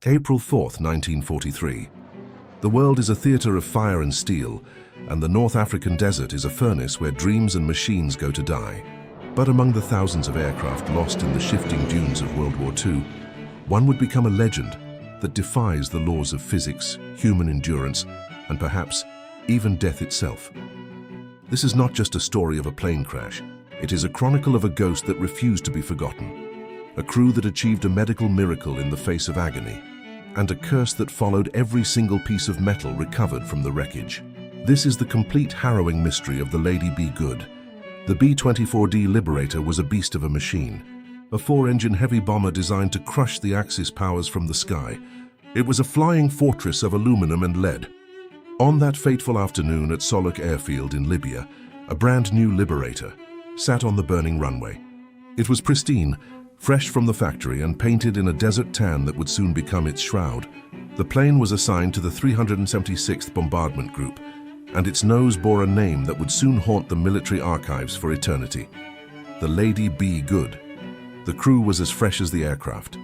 April 4th, 1943. The world is a theater of fire and steel, and the North African desert is a furnace where dreams and machines go to die. But among the thousands of aircraft lost in the shifting dunes of World War II, one would become a legend that defies the laws of physics, human endurance, and perhaps even death itself. This is not just a story of a plane crash. It is a chronicle of a ghost that refused to be forgotten, a crew that achieved a medical miracle in the face of agony, and a curse that followed every single piece of metal recovered from the wreckage. This is the complete harrowing mystery of the Lady Be Good. The B-24D Liberator was a beast of a machine, a four-engine heavy bomber designed to crush the Axis powers from the sky. It was a flying fortress of aluminum and lead. On that fateful afternoon at Solok Airfield in Libya, a brand new Liberator sat on the burning runway. It was pristine, fresh from the factory and painted in a desert tan that would soon become its shroud. The plane was assigned to the 376th Bombardment Group, and its nose bore a name that would soon haunt the military archives for eternity: the Lady Be Good. The crew was as fresh as the aircraft.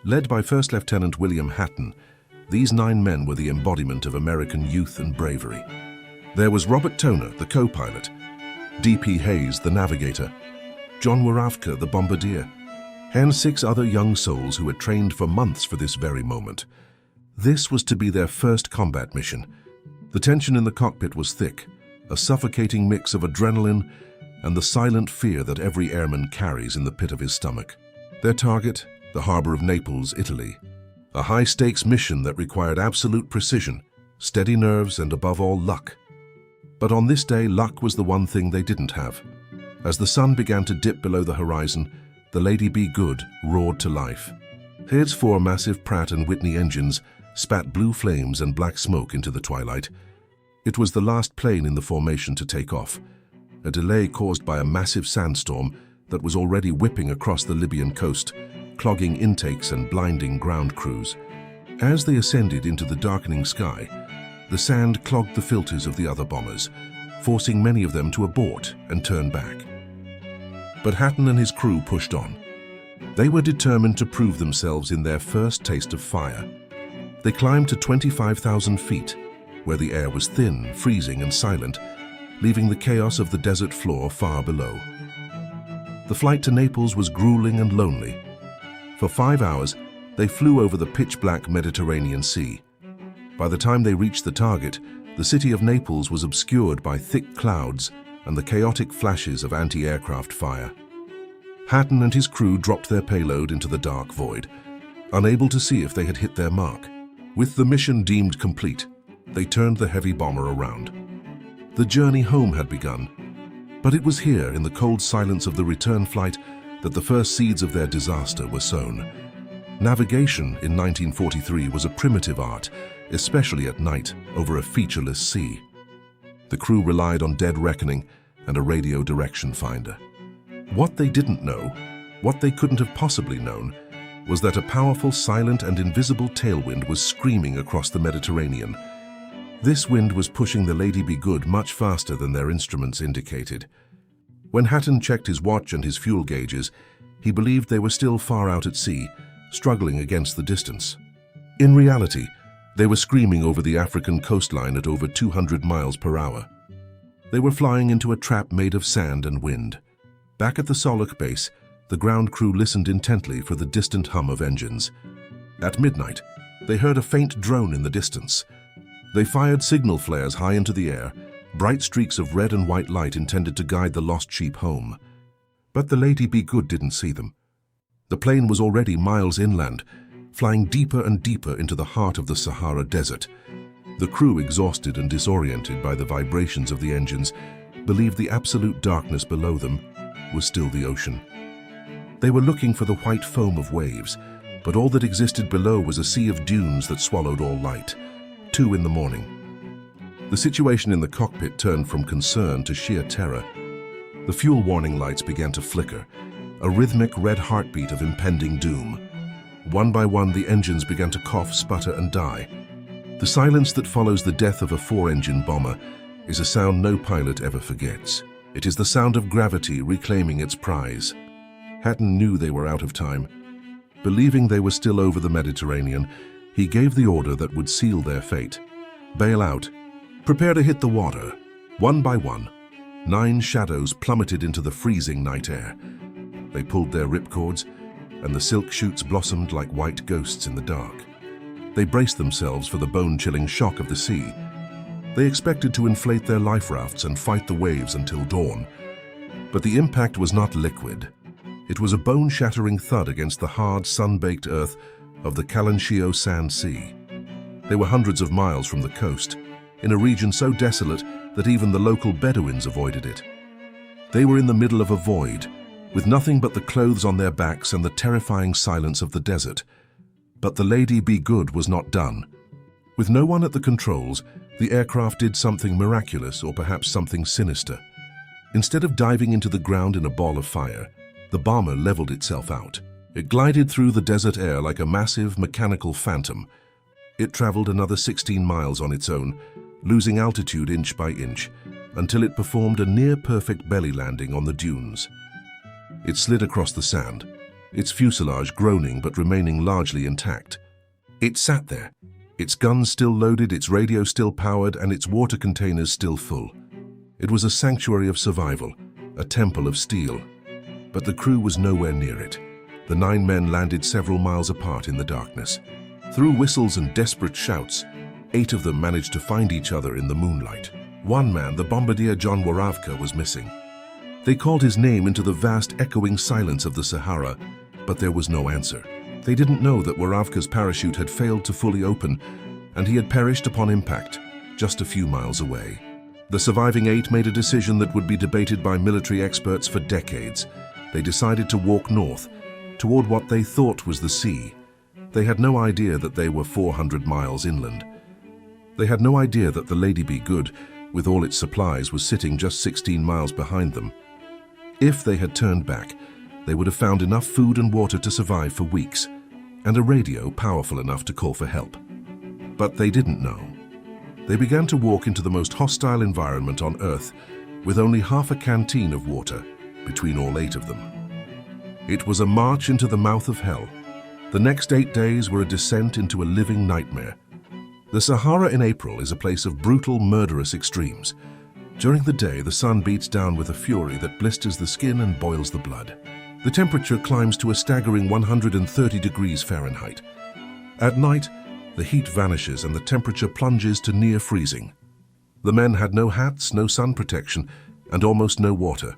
Led by First Lieutenant William Hatton, these 9 men were the embodiment of American youth and bravery. There was Robert Toner, the co-pilot, D.P. Hayes, the navigator, John Waravka, the bombardier, and 6 other young souls who had trained for months for this very moment. This was to be their first combat mission. The tension in the cockpit was thick, a suffocating mix of adrenaline and the silent fear that every airman carries in the pit of his stomach. Their target, the harbor of Naples, Italy. A high-stakes mission that required absolute precision, steady nerves, and above all, luck. But on this day, luck was the one thing they didn't have. As the sun began to dip below the horizon, the Lady Be Good roared to life. Its 4 massive Pratt & Whitney engines spat blue flames and black smoke into the twilight. It was the last plane in the formation to take off, a delay caused by a massive sandstorm that was already whipping across the Libyan coast, clogging intakes and blinding ground crews. As they ascended into the darkening sky, the sand clogged the filters of the other bombers, forcing many of them to abort and turn back. But Hatton and his crew pushed on. They were determined to prove themselves in their first taste of fire. They climbed to 25,000 feet, where the air was thin, freezing, and silent, leaving the chaos of the desert floor far below. The flight to Naples was grueling and lonely. For 5 hours, they flew over the pitch-black Mediterranean Sea. By the time they reached the target, the city of Naples was obscured by thick clouds and the chaotic flashes of anti-aircraft fire. Hatton and his crew dropped their payload into the dark void, unable to see if they had hit their mark. With the mission deemed complete, they turned the heavy bomber around. The journey home had begun, but it was here in the cold silence of the return flight that the first seeds of their disaster were sown. Navigation in 1943 was a primitive art, especially at night over a featureless sea. The crew relied on dead reckoning and a radio direction finder. What they didn't know, what they couldn't have possibly known, was that a powerful, silent, and invisible tailwind was screaming across the Mediterranean. This wind was pushing the Lady Be Good much faster than their instruments indicated. When Hatton checked his watch and his fuel gauges, he believed they were still far out at sea, struggling against the distance. In reality, they were screaming over the African coastline at over 200 miles per hour. They were flying into a trap made of sand and wind. Back at the Solok base, the ground crew listened intently for the distant hum of engines. At midnight, they heard a faint drone in the distance. They fired signal flares high into the air, bright streaks of red and white light intended to guide the lost sheep home. But the Lady Be Good didn't see them. The plane was already miles inland, flying deeper and deeper into the heart of the Sahara Desert. The crew, exhausted and disoriented by the vibrations of the engines, believed the absolute darkness below them was still the ocean. They were looking for the white foam of waves, but all that existed below was a sea of dunes that swallowed all light. 2 in the morning. The situation in the cockpit turned from concern to sheer terror. The fuel warning lights began to flicker, a rhythmic red heartbeat of impending doom. One by one, the engines began to cough, sputter, and die. The silence that follows the death of a 4-engine bomber is a sound no pilot ever forgets. It is the sound of gravity reclaiming its prize. Hatton knew they were out of time. Believing they were still over the Mediterranean, He gave the order that would seal their fate. Bail out. Prepare to hit the water. One by one, 9 shadows plummeted into the freezing night air. They pulled their ripcords, and the silk shoots blossomed like white ghosts in the dark. They braced themselves for the bone-chilling shock of the sea. They expected to inflate their life rafts and fight the waves until dawn. But the impact was not liquid. It was a bone-shattering thud against the hard, sun-baked earth of the Kalanshio Sand Sea. They were hundreds of miles from the coast, in a region so desolate that even the local Bedouins avoided it. They were in the middle of a void, with nothing but the clothes on their backs and the terrifying silence of the desert. But the Lady Be Good was not done. With no one at the controls, the aircraft did something miraculous, or perhaps something sinister. Instead of diving into the ground in a ball of fire, the bomber leveled itself out. It glided through the desert air like a massive mechanical phantom. It traveled another 16 miles on its own, losing altitude inch by inch, until it performed a near-perfect belly landing on the dunes. It slid across the sand, its fuselage groaning but remaining largely intact. It sat there, its guns still loaded, its radio still powered, and its water containers still full. It was a sanctuary of survival, a temple of steel. But the crew was nowhere near it. The 9 men landed several miles apart in the darkness. Through whistles and desperate shouts, 8 of them managed to find each other in the moonlight. One man, the bombardier John Waravka, was missing. They called his name into the vast echoing silence of the Sahara, but there was no answer. They didn't know that Waravka's parachute had failed to fully open, and he had perished upon impact, just a few miles away. The surviving 8 made a decision that would be debated by military experts for decades. They decided to walk north, toward what they thought was the sea. They had no idea that they were 400 miles inland. They had no idea that the Lady Be Good, with all its supplies, was sitting just 16 miles behind them. If they had turned back, they would have found enough food and water to survive for weeks, and a radio powerful enough to call for help. But they didn't know. They began to walk into the most hostile environment on Earth, with only half a canteen of water between all 8 of them. It was a march into the mouth of hell. The next 8 days were a descent into a living nightmare. The Sahara in April is a place of brutal, murderous extremes. During the day, the sun beats down with a fury that blisters the skin and boils the blood. The temperature climbs to a staggering 130 degrees Fahrenheit. At night, the heat vanishes and the temperature plunges to near freezing. The men had no hats, no sun protection, and almost no water.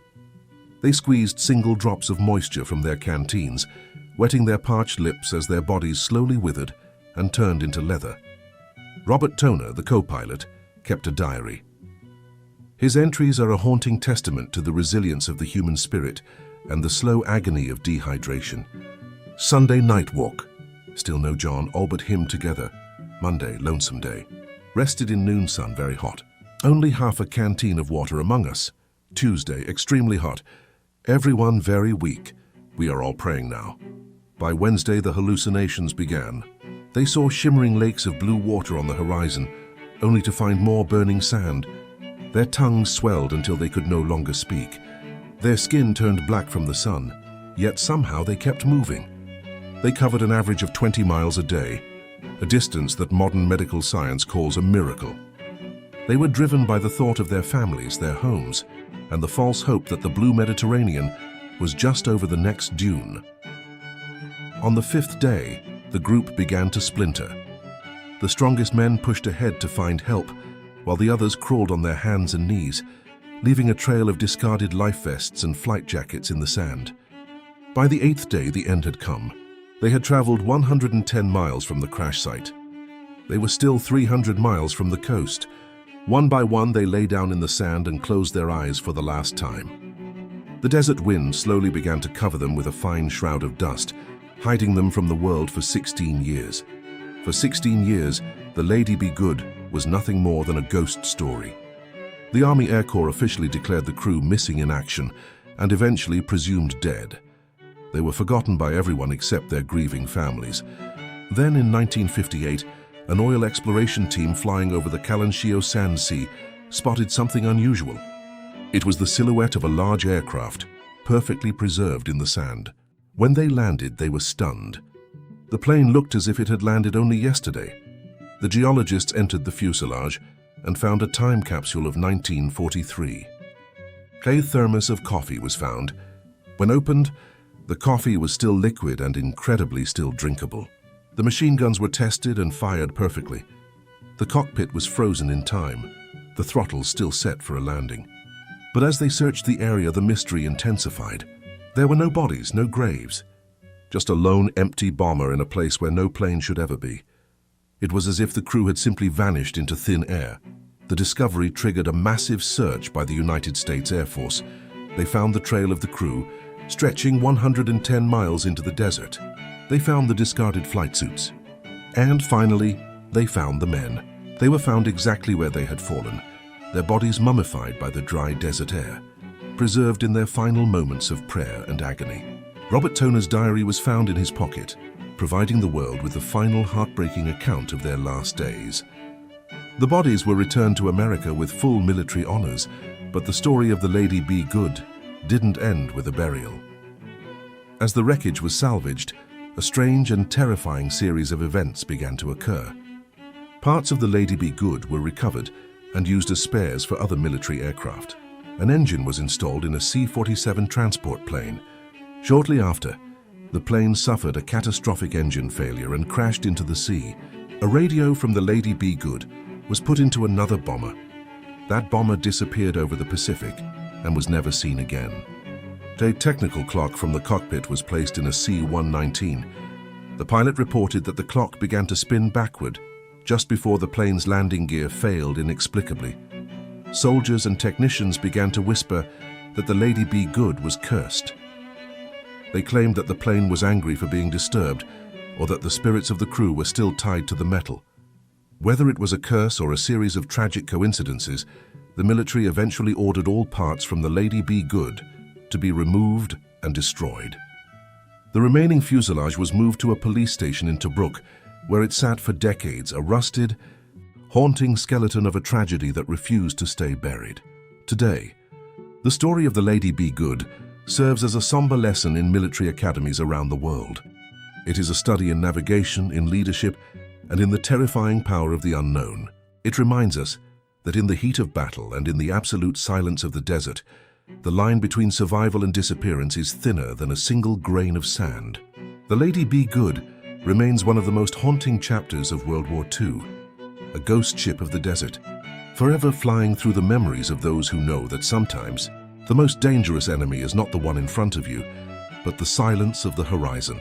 They squeezed single drops of moisture from their canteens, wetting their parched lips as their bodies slowly withered and turned into leather. Robert Toner, the co-pilot, kept a diary. His entries are a haunting testament to the resilience of the human spirit and the slow agony of dehydration. Sunday night walk. Still no John, all but him together. Monday, lonesome day. Rested in noon sun, very hot. Only half a canteen of water among us. Tuesday, extremely hot. Everyone very weak. We are all praying now. By Wednesday, the hallucinations began. They saw shimmering lakes of blue water on the horizon, only to find more burning sand. Their tongues swelled until they could no longer speak. Their skin turned black from the sun, yet somehow they kept moving. They covered an average of 20 miles a day, a distance that modern medical science calls a miracle. They were driven by the thought of their families, their homes, and the false hope that the blue Mediterranean was just over the next dune. On the 5th day, the group began to splinter. The strongest men pushed ahead to find help, while the others crawled on their hands and knees, leaving a trail of discarded life vests and flight jackets in the sand. By the 8th day, the end had come. They had traveled 110 miles from the crash site. They were still 300 miles from the coast. One by one, they lay down in the sand and closed their eyes for the last time. The desert wind slowly began to cover them with a fine shroud of dust, hiding them from the world for 16 years. For 16 years, the Lady Be Good was nothing more than a ghost story. The Army Air Corps officially declared the crew missing in action and eventually presumed dead. They were forgotten by everyone except their grieving families. Then in 1958, an oil exploration team flying over the Kalanshio Sand Sea spotted something unusual. It was the silhouette of a large aircraft, perfectly preserved in the sand. When they landed, they were stunned. The plane looked as if it had landed only yesterday. The geologists entered the fuselage and found a time capsule of 1943. A thermos of coffee was found. When opened, the coffee was still liquid and incredibly still drinkable. The machine guns were tested and fired perfectly. The cockpit was frozen in time, the throttles still set for a landing. But as they searched the area, the mystery intensified. There were no bodies, no graves. Just a lone, empty bomber in a place where no plane should ever be. It was as if the crew had simply vanished into thin air. The discovery triggered a massive search by the United States Air Force. They found the trail of the crew, stretching 110 miles into the desert. They found the discarded flight suits. And finally, they found the men. They were found exactly where they had fallen, their bodies mummified by the dry desert air, preserved in their final moments of prayer and agony. Robert Toner's diary was found in his pocket, providing the world with the final heartbreaking account of their last days. The bodies were returned to America with full military honors, but the story of the Lady Be Good didn't end with a burial. As the wreckage was salvaged, a strange and terrifying series of events began to occur. Parts of the Lady Be Good were recovered and used as spares for other military aircraft. An engine was installed in a C-47 transport plane. Shortly after, the plane suffered a catastrophic engine failure and crashed into the sea. A radio from the Lady Be Good was put into another bomber. That bomber disappeared over the Pacific and was never seen again. A technical clock from the cockpit was placed in a C-119. The pilot reported that the clock began to spin backward just before the plane's landing gear failed inexplicably. Soldiers and technicians began to whisper that the Lady Be Good was cursed. They claimed that the plane was angry for being disturbed, or that the spirits of the crew were still tied to the metal. Whether it was a curse or a series of tragic coincidences, the military eventually ordered all parts from the Lady Be Good to be removed and destroyed. The remaining fuselage was moved to a police station in Tobruk, where it sat for decades, a rusted, haunting skeleton of a tragedy that refused to stay buried. Today, the story of the Lady Be Good serves as a somber lesson in military academies around the world. It is a study in navigation, in leadership, and in the terrifying power of the unknown. It reminds us that in the heat of battle and in the absolute silence of the desert, the line between survival and disappearance is thinner than a single grain of sand. The Lady Be Good remains one of the most haunting chapters of World War II, a ghost ship of the desert, forever flying through the memories of those who know that sometimes the most dangerous enemy is not the one in front of you, but the silence of the horizon.